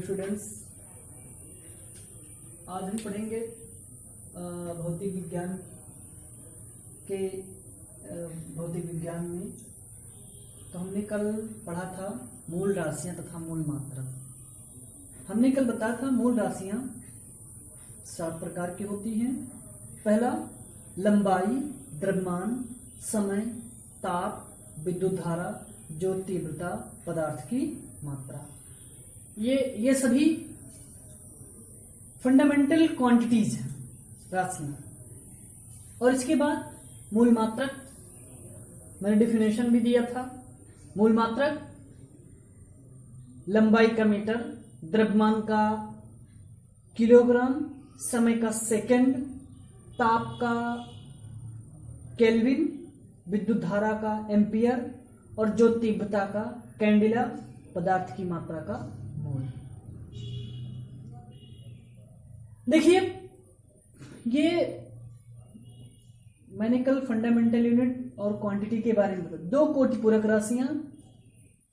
Students, आज हम पढ़ेंगे भौतिक विज्ञान के भौतिक विज्ञान में। तो हमने कल पढ़ा था मूल राशियां तथा मूल मात्रक। हमने कल बताया था मूल राशियां 7 प्रकार की होती हैं। पहला लंबाई, द्रव्यमान, समय, ताप, विद्युत धारा, ज्योति तीव्रता, पदार्थ की मात्रा। ये सभी फंडामेंटल क्वांटिटीज हैं, राशियां। और इसके बाद मूल मात्रक, मैंने डिफिनेशन भी दिया था। मूल मात्रक लंबाई का मीटर, द्रव्यमान का किलोग्राम, समय का सेकंड, ताप का केल्विन, विद्युत धारा का एम्पियर और ज्योति तीव्रता का कैंडिला, पदार्थ की मात्रा का मोल। देखिए, ये मैंने कल फंडामेंटल यूनिट और क्वांटिटी के बारे में बताया। 2 कोटि पूरक राशियां,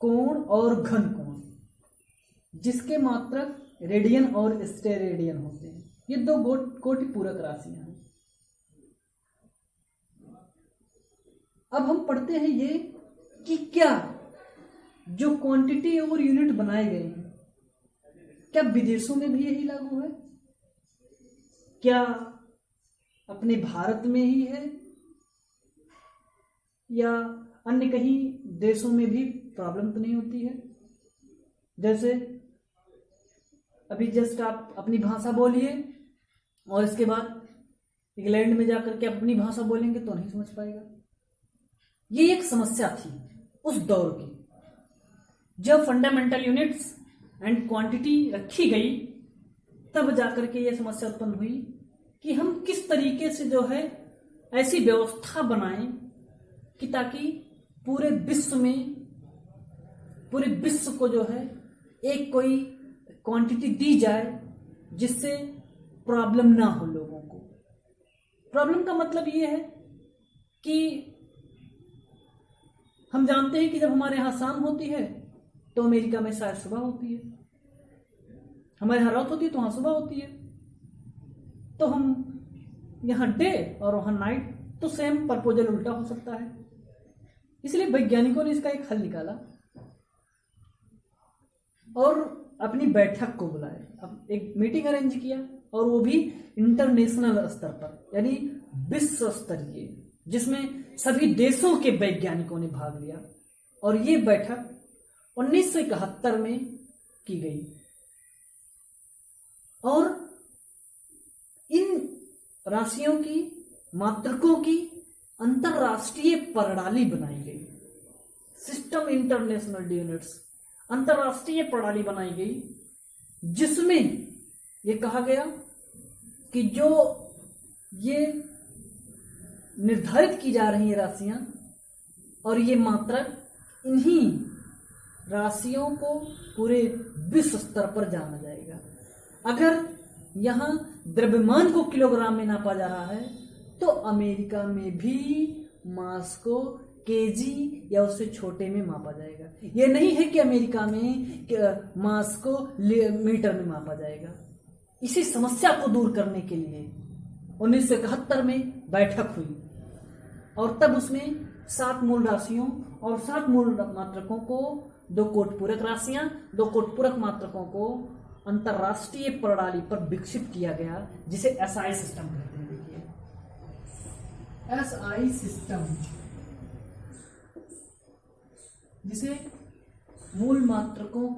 कोण और घन कोण, जिसके मात्रक रेडियन और स्टेरेडियन होते हैं। ये 2 कोटि पूरक राशियां हैं। अब हम पढ़ते हैं ये कि क्या जो क्वांटिटी और यूनिट बनाए गए हैं, क्या विदेशों में भी यही लागू है? क्या अपने भारत में ही है या अन्य कहीं देशों में भी प्रॉब्लम तो नहीं होती है? जैसे अभी जस्ट आप अपनी भाषा बोलिए और इसके बाद इंग्लैंड में जाकर के अपनी भाषा बोलेंगे तो नहीं समझ पाएगा। ये एक समस्या थी उस दौर की, जब फंडामेंटल यूनिट्स एंड क्वांटिटी रखी गई, तब जाकर के ये समस्या उत्पन्न हुई कि हम किस तरीके से जो है ऐसी व्यवस्था बनाएं कि ताकि पूरे विश्व को जो है एक कोई क्वांटिटी दी जाए जिससे प्रॉब्लम ना हो लोगों को। प्रॉब्लम का मतलब ये है कि हम जानते हैं कि जब हमारे यहाँ शाम होती है तो अमेरिका में शायद सुबह होती है, हमारे यहाँ रात होती है तो वहां सुबह होती है। तो हम यहाँ डे और वहां नाइट, तो सेम प्रपोजल उल्टा हो सकता है। इसलिए वैज्ञानिकों ने इसका एक हल निकाला और अपनी बैठक को बुलाया, अब एक मीटिंग अरेंज किया, और वो भी इंटरनेशनल स्तर पर, यानी विश्व स्तरीय, जिसमें सभी देशों के वैज्ञानिकों ने भाग लिया। और ये बैठक 1971 में की गई और इन राशियों की, मात्रकों की अंतरराष्ट्रीय प्रणाली बनाई गई। सिस्टम इंटरनेशनल यूनिट्स, अंतरराष्ट्रीय प्रणाली बनाई गई, जिसमें यह कहा गया कि जो ये निर्धारित की जा रही है राशियां और ये मात्रक, इन्हीं राशियों को पूरे विश्व स्तर पर जाना जाएगा। अगर यहां द्रव्यमान को किलोग्राम में नापा जा रहा है तो अमेरिका में भी मास को केजी या उससे छोटे में मापा जाएगा। यह नहीं है कि अमेरिका में मास को मीटर में मापा जाएगा। इसी समस्या को दूर करने के लिए 1971 में बैठक हुई और तब उसमें 7 मूल राशियों और 7 मूल मात्रकों को, 2 कोटि पूरक राशियां, 2 कोटि पूरक मात्रकों को अंतरराष्ट्रीय प्रणाली पर विकसित किया गया, जिसे एसआई सिस्टम कहते हैं। देखिए, एसआई सिस्टम, जिसे मूल मात्रकों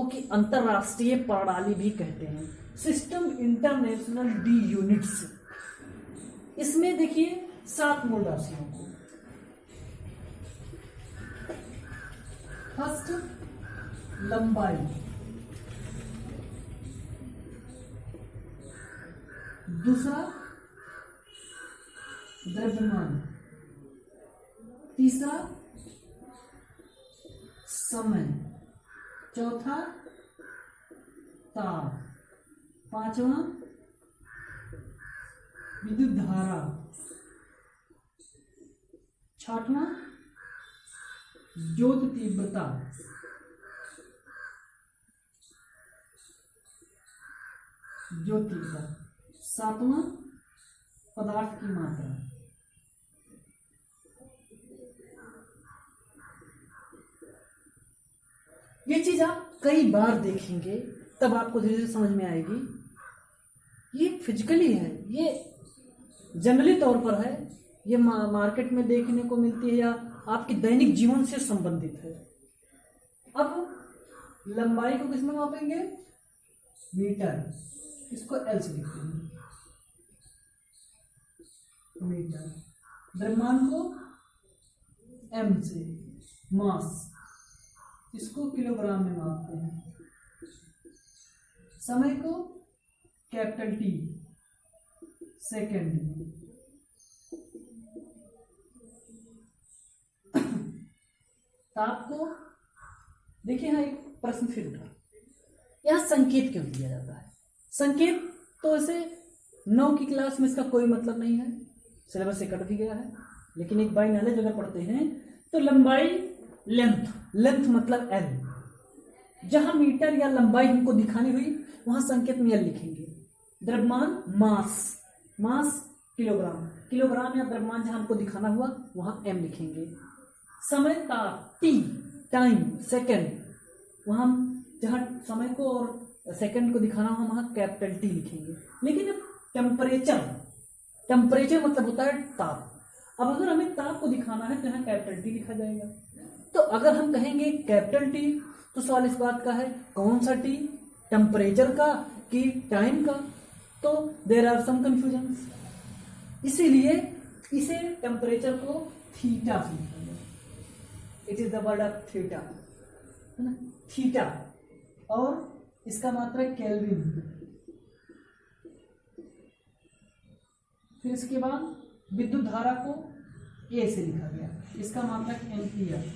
की अंतरराष्ट्रीय प्रणाली भी कहते हैं। System international D units. इसमें देखिए 7 मूल राशियों को। फर्स्ट लंबाई, दूसरा द्रव्यमान, तीसरा समय, चौथा ताप, 5वां विद्युत धारा, 6वां ज्योति तीव्रता, ज्योतिर्ता, सातवां पदार्थ की मात्रा। ये चीज आप कई बार देखेंगे तब आपको धीरे धीरे समझ में आएगी। ये फिजिकली है, ये जंगली तौर पर है, ये मार्केट में देखने को मिलती है या आपके दैनिक जीवन से संबंधित है। अब लंबाई को किसमें मापेंगे? मीटर, इसको एल से लिखते हैं मीटर। द्रव्यमान को एम से, मास इसको किलोग्राम में मापते हैं। समय को कैपिटल टी सेकेंड में। ताप को देखिए, यहाँ एक प्रश्न फिर उठा, यहाँ संकेत क्यों दिया जाता है? संकेत तो ऐसे 9 की क्लास में इसका कोई मतलब नहीं है, सिलेबस से कट भी गया है, लेकिन एक बाई नॉलेज अगर पढ़ते हैं तो लंबाई लेंथ, लेंथ मतलब एल, जहां मीटर या लंबाई हमको दिखानी हुई वहां संकेत में एल लिखेंगे। द्रव्यमान मास, मास किलोग्राम, किलोग्राम या द्रव्यमान जहां हमको दिखाना हुआ वहां एम लिखेंगे। समय ताप टी, टाइम सेकंड, वहां जहां समय को और सेकंड को दिखाना हो वहां कैपिटल टी लिखेंगे। लेकिन टेम्परेचर, टेम्परेचर मतलब होता है ताप। अब अगर हमें ताप को दिखाना है तो यहाँ कैपिटल टी लिखा जाएगा। तो अगर हम कहेंगे कैपिटल टी तो सवाल इस बात का है कौन सा टी, टेम्परेचर का कि टाइम का? तो देयर आर सम कंफ्यूजन, इसीलिए इसे टेम्परेचर को थीटा से लिखा जाए। It is the word of theta, है ना, थीटा। और इसका मात्रक केल्विन। फिर इसके बाद विद्युत धारा को ए से लिखा गया, इसका मात्रक एम्पियर।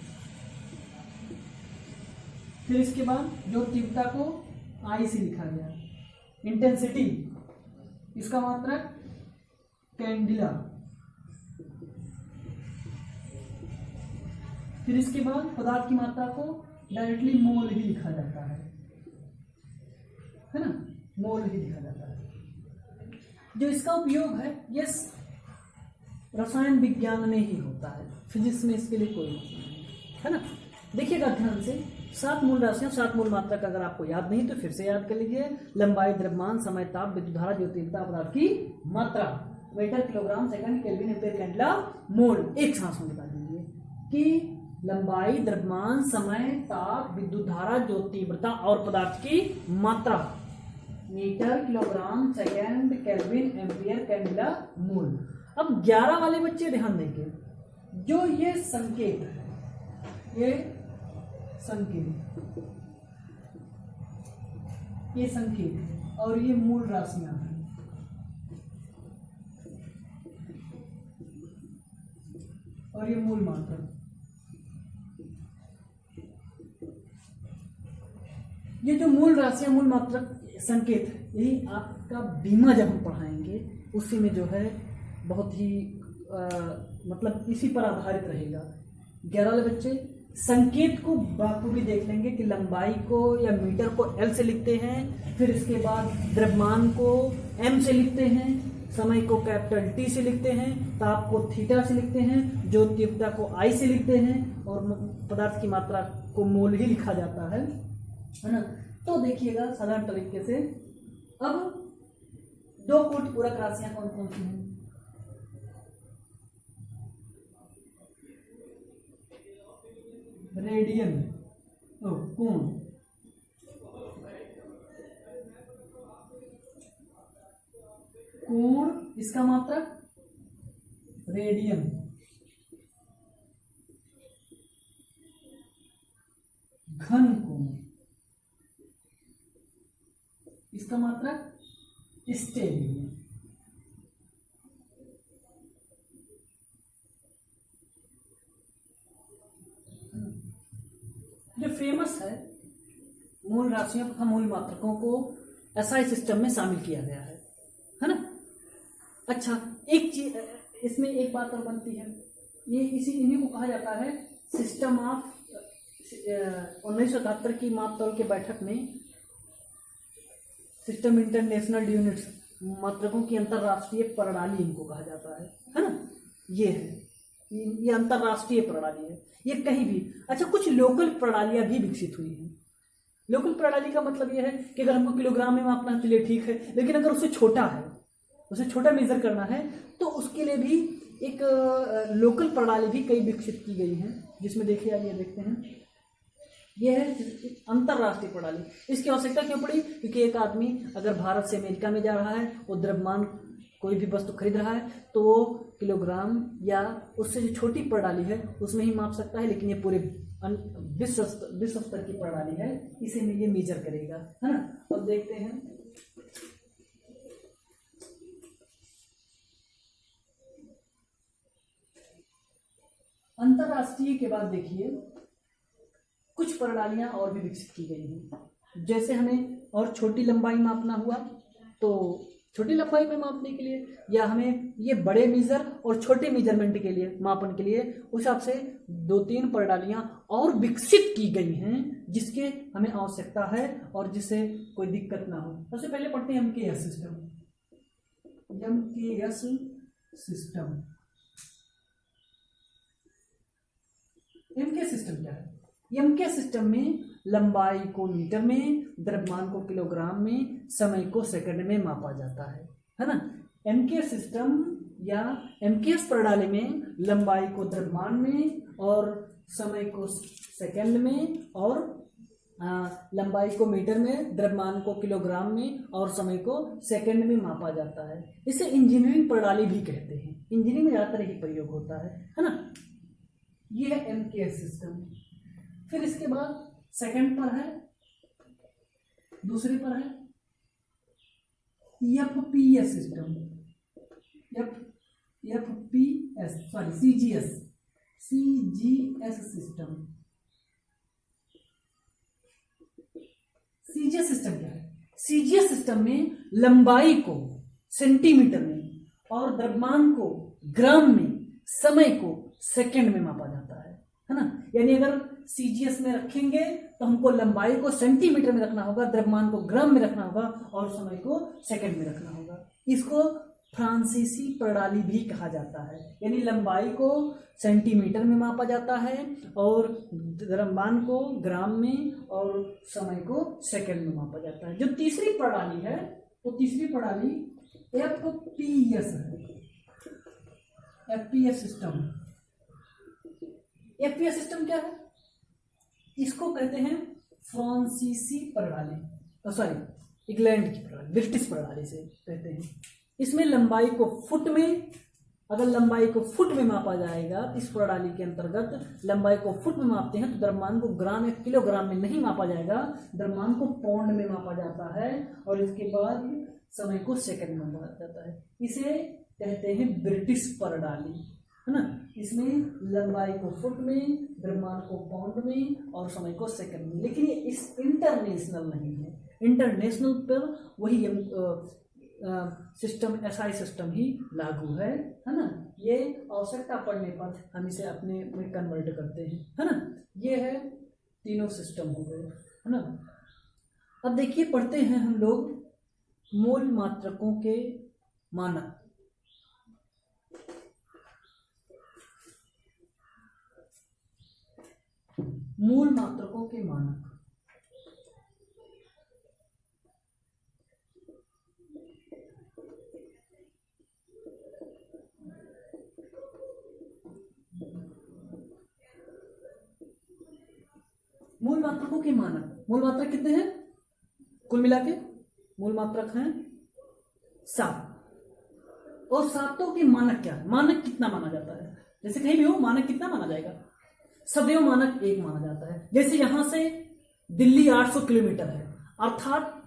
फिर इसके बाद जो तीव्रता को आई से लिखा गया, इंटेंसिटी, इसका मात्रक कैंडिला। फिर इसके बाद पदार्थ की मात्रा को डायरेक्टली मोल ही लिखा जाता है ना, मोल ही लिखा जाता है। जो इसका उपयोग है ये रसायन विज्ञान में ही होता है, फिजिक्स में इसके लिए कोई मतलब नहीं है ना। देखिएगा ध्यान से, 7 मूल राशियां, 7 मूल मात्रक अगर आपको याद नहीं तो फिर से याद कर लीजिए। लंबाई, द्रव्यमान, समय, ताप, विद्युत धारा, ज्योतिर्ता, पदार्थ की मात्रा, metre, kilogram, second, kelvin, ampere, candela, mole. एक सांस में बता दीजिए कि लंबाई, द्रव्यमान, समय, ताप, विद्युत धारा, ज्योतिर्ता और पदार्थ की मात्रा, metre, kilogram, second, kelvin, ampere, candela, mole. अब 11 वाले बच्चे ध्यान देंगे, जो ये संकेत है, ये संकेत, ये संकेत है और ये मूल राशियां हैं। और ये मूल मात्रा। ये जो मूल राशियां, मूल मात्रक, संकेत है, यही आपका बीमा जब हम पढ़ाएंगे उसी में जो है बहुत ही मतलब इसी पर आधारित रहेगा। 11 वाले बच्चे संकेत को बाखूबी देख लेंगे कि लंबाई को या मीटर को एल से लिखते हैं, फिर इसके बाद द्रव्यमान को एम से लिखते हैं, समय को कैपिटल टी से लिखते हैं, ताप को थीटा से लिखते हैं, ज्योतिर्ता को आई से लिखते हैं और पदार्थ की मात्रा को मोल ही लिखा जाता है ना। तो देखिएगा साधारण तरीके से, अब 2 कोटि पूरक राशियां कौन कौन सी हैं? रेडियन, कोण, कोण इसका मात्रक रेडियन, घन कोण इसका मात्रक स्टेरियन। जो फेमस है मूल राशियों तथा मूल मात्रकों को एसआई सिस्टम में शामिल किया गया है ना। अच्छा, एक चीज इसमें एक बात और बनती है, ये इन्हीं को कहा जाता है सिस्टम ऑफ 1971 की मापतौल के बैठक में सिस्टम इंटरनेशनल यूनिट्स, मात्रकों की अंतरराष्ट्रीय प्रणाली इनको कहा जाता है ना। ये है, ये अंतरराष्ट्रीय प्रणाली है, ये कहीं भी। अच्छा, कुछ लोकल प्रणालियां भी विकसित हुई हैं। लोकल प्रणाली का मतलब यह है कि अगर हमको किलोग्राम में मापना है चलिए ठीक है, लेकिन अगर उससे छोटा है, उसे छोटा मेजर करना है, तो उसके लिए भी एक लोकल प्रणाली भी कई विकसित की गई हैं, जिसमें देखिए आइए देखते हैं। यह है अंतरराष्ट्रीय प्रणाली। इसकी आवश्यकता क्यों पड़ी? क्योंकि एक आदमी अगर भारत से अमेरिका में जा रहा है, वो द्रव्यमान कोई भी वस्तु खरीद रहा है, तो वो किलोग्राम या उससे जो छोटी प्रणाली है उसमें ही माप सकता है, लेकिन ये पूरे विश्व स्तर की प्रणाली है, इसे में ये मेजर करेगा, है ना। अब देखते हैं अंतरराष्ट्रीय के बाद देखिए कुछ प्रणालियां और भी विकसित की गई हैं। जैसे हमें और छोटी लंबाई मापना हुआ, तो छोटी लंबाई में मापने के लिए, या हमें ये बड़े मेजर और छोटे मेजरमेंट के लिए, मापन के लिए, उस हिसाब से 2-3 प्रणालियां और विकसित की गई हैं, जिसके हमें आवश्यकता है और जिससे कोई दिक्कत ना हो। सबसे पहले पढ़ते हैं MKS system. MKS system, MKS system क्या है? एमकेएस सिस्टम में लंबाई को मीटर में, द्रव्यमान को किलोग्राम में, समय को सेकंड में मापा जाता है ना। एमकेएस सिस्टम या एमकेएस प्रणाली में लंबाई को द्रव्यमान में और समय को सेकंड में, और लंबाई को मीटर में, द्रव्यमान को किलोग्राम में और समय को सेकंड में मापा जाता है। इसे इंजीनियरिंग प्रणाली भी कहते हैं। इंजीनियरिंग में ज्यादातर यही प्रयोग होता है ना। ये है एमकेएस सिस्टम। फिर इसके बाद सेकंड पर है, दूसरे पर है FPS system, CGS system. CGS system क्या है? सीजीएस सिस्टम में लंबाई को सेंटीमीटर में और द्रव्यमान को ग्राम में, समय को सेकंड में मापा जाता है ना। यानी अगर सीजीएस में रखेंगे तो हमको लंबाई को सेंटीमीटर में रखना होगा, द्रव्यमान को ग्राम में रखना होगा और समय को सेकंड में रखना होगा। इसको फ्रांसीसी प्रणाली भी कहा जाता है। यानी लंबाई को सेंटीमीटर में मापा जाता है और द्रव्यमान को ग्राम में और समय को सेकंड में मापा जाता है। जो तीसरी प्रणाली है, वो तीसरी प्रणाली एफपीएस है। एफपीएस सिस्टम, एफपीएस सिस्टम क्या है? इसको कहते हैं फ्रांसीसी प्रणाली, सॉरी इंग्लैंड की प्रणाली, ब्रिटिश प्रणाली से कहते हैं। इसमें लंबाई को फुट में, अगर लंबाई को फुट में मापा जाएगा, इस प्रणाली के अंतर्गत लंबाई को फुट में मापते हैं, तो द्रव्यमान को ग्राम या किलोग्राम में नहीं मापा जाएगा, द्रव्यमान को पाउंड में मापा जाता है और इसके बाद समय को सेकंड में मापा जाता है। इसे कहते हैं ब्रिटिश प्रणाली, है ना। इसमें लंबाई को फुट में, द्रव्यमान को पाउंड में और समय को सेकंड में। लेकिन ये इस इंटरनेशनल नहीं है। इंटरनेशनल पर वही सिस्टम, एसआई सिस्टम ही लागू है ना। ये आवश्यकता पड़ने पर हम इसे अपने में कन्वर्ट करते हैं, है ना। ये है तीनों सिस्टम हो गए, है ना। अब देखिए पढ़ते हैं हम लोग मूल मात्रकों के मानक। मूल मात्रकों के मानक, मूल मात्रकों के मानक। मूल मात्रक कितने हैं? कुल मिला के मूल मात्रक हैं 7। और सातों के मानक क्या है? मानक कितना माना जाता है? जैसे कहीं भी हो, मानक कितना माना जाएगा? सदैव मानक 1 माना जाता है। जैसे यहां से दिल्ली 800 किलोमीटर है, अर्थात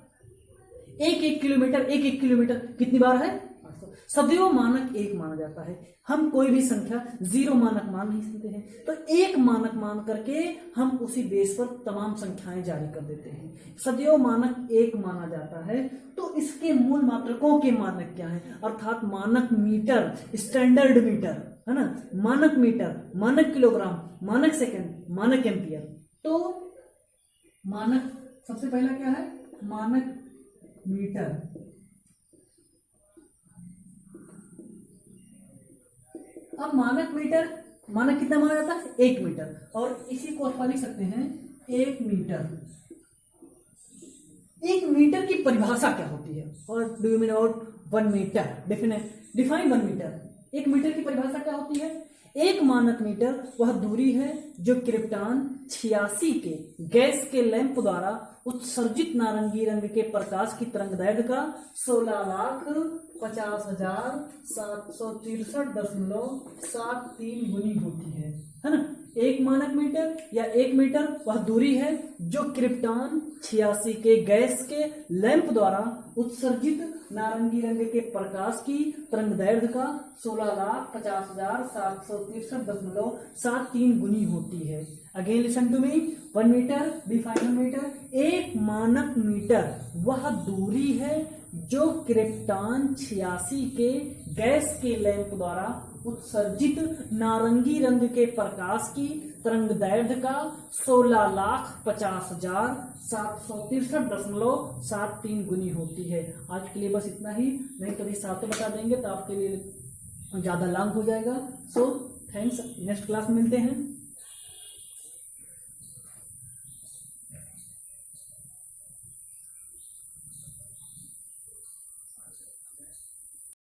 1-1 किलोमीटर कितनी बार है? 800। सदैव मानक 1 माना जाता है। हम कोई भी संख्या 0 मानक मान नहीं सकते हैं, तो 1 मानक मान करके हम उसी बेस पर तमाम संख्याएं जारी कर देते हैं। सदैव मानक 1 माना जाता है। तो इसके मूल मात्रकों के मानक क्या है? अर्थात मानक मीटर, स्टैंडर्ड मीटर, है ना, मानक मीटर, मानक किलोग्राम, मानक सेकंड, मानक एम्पियर। तो मानक सबसे पहला क्या है? मानक मीटर। अब मानक मीटर, मानक कितना माना जाता है? 1 मीटर, और इसी को आप लिख सकते हैं 1 मीटर। 1 मीटर की परिभाषा क्या होती है? और do you mean about 1 metre? Define 1 metre. 1 metre की परिभाषा क्या होती है? एक मानक मीटर वह दूरी है जो क्रिप्टॉन 86 के गैस के लैंप द्वारा उत्सर्जित नारंगी रंग के प्रकाश की तरंगदैर्घ्य का 16,50,763.73 गुनी होती है ना। एक मानक मीटर या 1 मीटर वह दूरी है जो क्रिप्टॉन 86 के गैस के लैंप द्वारा उत्सर्जित नारंगी रंग के प्रकाश की तरंगदैर्घ्य का 16,50,763.73 गुनी होती है। Again listen to me, 1 metre, define metre. एक मानक मीटर वह दूरी है जो क्रिप्टॉन 86 के गैस के लैंप द्वारा उत्सर्जित नारंगी रंग के प्रकाश की तरंगदैर्घ्य का 16,50,763.73 गुनी होती है। आज के लिए बस इतना ही, नहीं कभी साथ में बता देंगे तो आपके लिए ज्यादा लॉन्ग हो जाएगा। सो थैंक्स, नेक्स्ट क्लास में मिलते हैं।